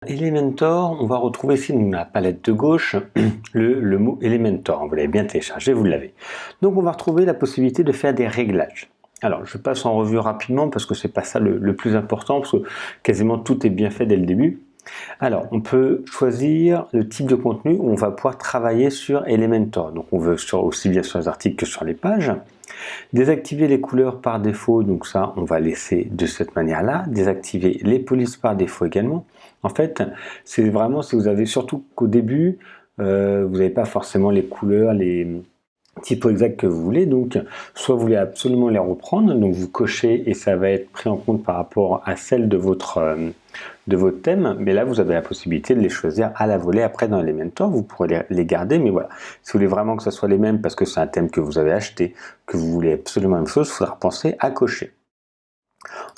Elementor, on va retrouver ici dans la palette de gauche le mot Elementor. Vous l'avez bien téléchargé, vous l'avez. Donc on va retrouver la possibilité de faire des réglages. Alors je passe en revue rapidement parce que c'est pas ça le plus important, parce que quasiment tout est bien fait dès le début. Alors on peut choisir le type de contenu où on va pouvoir travailler sur Elementor. Donc on veut aussi bien sur les articles que sur les pages. Désactiver les couleurs par défaut, donc ça on va laisser de cette manière-là. Désactiver les polices par défaut également. En fait, c'est vraiment si vous avez, surtout qu'au début, vous n'avez pas forcément les couleurs, les typos exacts que vous voulez, donc soit vous voulez absolument les reprendre, donc vous cochez et ça va être pris en compte par rapport à celle de votre thème, mais là vous avez la possibilité de les choisir à la volée après dans Elementor, vous pourrez les garder, mais voilà, si vous voulez vraiment que ce soit les mêmes parce que c'est un thème que vous avez acheté, que vous voulez absolument la même chose, il faudra penser à cocher.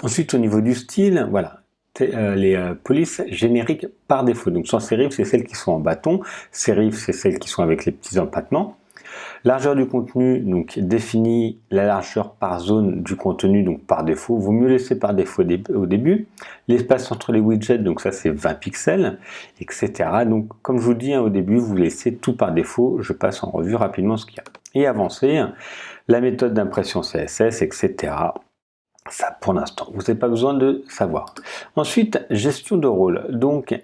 Ensuite au niveau du style, voilà, les polices génériques par défaut, donc sans sérif c'est celles qui sont en bâton, sérif c'est celles qui sont avec les petits empattements. Largeur du contenu, donc définit la largeur par zone du contenu, donc par défaut. Vaut mieux laisser par défaut au début. L'espace entre les widgets, donc ça c'est 20 pixels, etc. Donc comme je vous dis au début, vous laissez tout par défaut. Je passe en revue rapidement ce qu'il y a. Et avancer, la méthode d'impression CSS, etc. Ça pour l'instant, vous n'avez pas besoin de savoir. Ensuite, gestion de rôle. Donc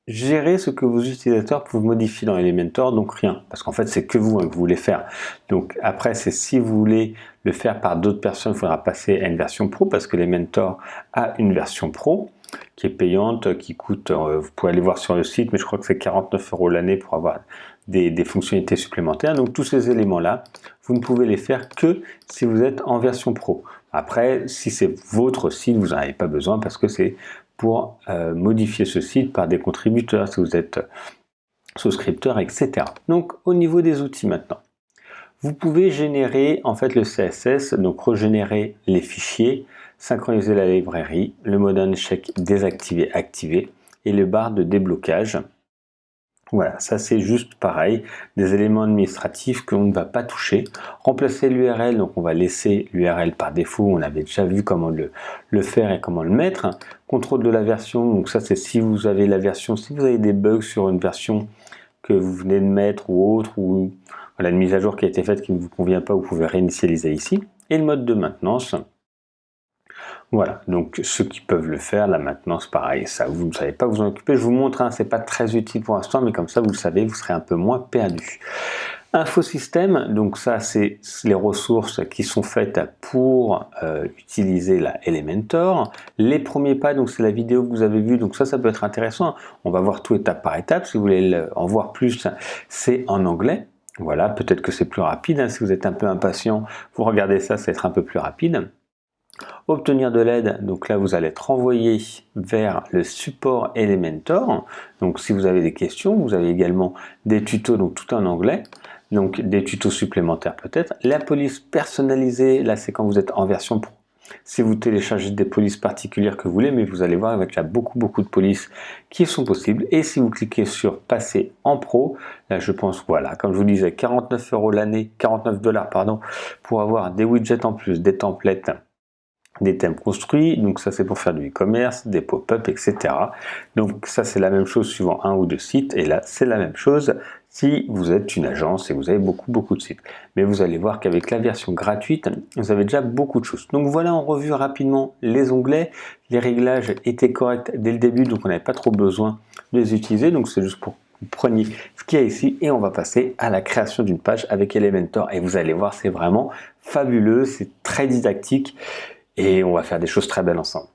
gérer ce que vos utilisateurs peuvent modifier dans Elementor, donc rien, parce qu'en fait c'est que vous que vous voulez faire. Donc après c'est si vous voulez le faire par d'autres personnes, il faudra passer à une version pro, parce que Elementor a une version pro qui est payante, qui coûte, vous pouvez aller voir sur le site, mais je crois que c'est 49 € l'année pour avoir des fonctionnalités supplémentaires. Donc tous ces éléments là, vous ne pouvez les faire que si vous êtes en version pro. Après, si c'est votre site, vous n'en avez pas besoin parce que c'est pour modifier ce site par des contributeurs, si vous êtes souscripteur, etc. Donc au niveau des outils maintenant, vous pouvez générer en fait le CSS, donc régénérer les fichiers, synchroniser la librairie, le mode uncheck désactiver, activer et le bar de déblocage. Voilà, ça c'est juste pareil, des éléments administratifs qu'on ne va pas toucher. Remplacer l'URL, donc on va laisser l'URL par défaut, on avait déjà vu comment le faire et comment le mettre. Contrôle de la version, donc ça c'est si vous avez la version, si vous avez des bugs sur une version que vous venez de mettre ou autre, ou voilà, une mise à jour qui a été faite qui ne vous convient pas, vous pouvez réinitialiser ici. Et le mode de maintenance. Voilà, donc ceux qui peuvent le faire, la maintenance, pareil, ça vous ne savez pas vous en occuper. Je vous montre, c'est pas très utile pour l'instant, mais comme ça vous le savez, vous serez un peu moins perdu. Infosystème, donc ça c'est les ressources qui sont faites pour utiliser la Elementor. Les premiers pas, donc c'est la vidéo que vous avez vue, donc ça peut être intéressant. On va voir tout étape par étape. Si vous voulez en voir plus, c'est en anglais. Voilà, peut-être que c'est plus rapide. Si vous êtes un peu impatient, vous regardez ça, ça va être un peu plus rapide. Obtenir de l'aide, donc là vous allez être renvoyé vers le support Elementor. Donc si vous avez des questions, vous avez également des tutos, donc tout en anglais, donc des tutos supplémentaires peut-être. La police personnalisée, là c'est quand vous êtes en version pro. Si vous téléchargez des polices particulières que vous voulez, mais vous allez voir avec là beaucoup de polices qui sont possibles. Et si vous cliquez sur passer en pro, là je pense voilà, comme je vous disais, 49 € l'année, 49 $ pardon, pour avoir des widgets en plus, des templates, des thèmes construits, donc ça c'est pour faire du e-commerce, des pop-up, etc. Donc ça c'est la même chose suivant un ou deux sites, et là c'est la même chose si vous êtes une agence et vous avez beaucoup de sites. Mais vous allez voir qu'avec la version gratuite, vous avez déjà beaucoup de choses. Donc voilà en revue rapidement les onglets, les réglages étaient corrects dès le début, donc on n'avait pas trop besoin de les utiliser, donc c'est juste pour que vous preniez ce qu'il y a ici, et on va passer à la création d'une page avec Elementor, et vous allez voir c'est vraiment fabuleux, c'est très didactique, et on va faire des choses très belles ensemble.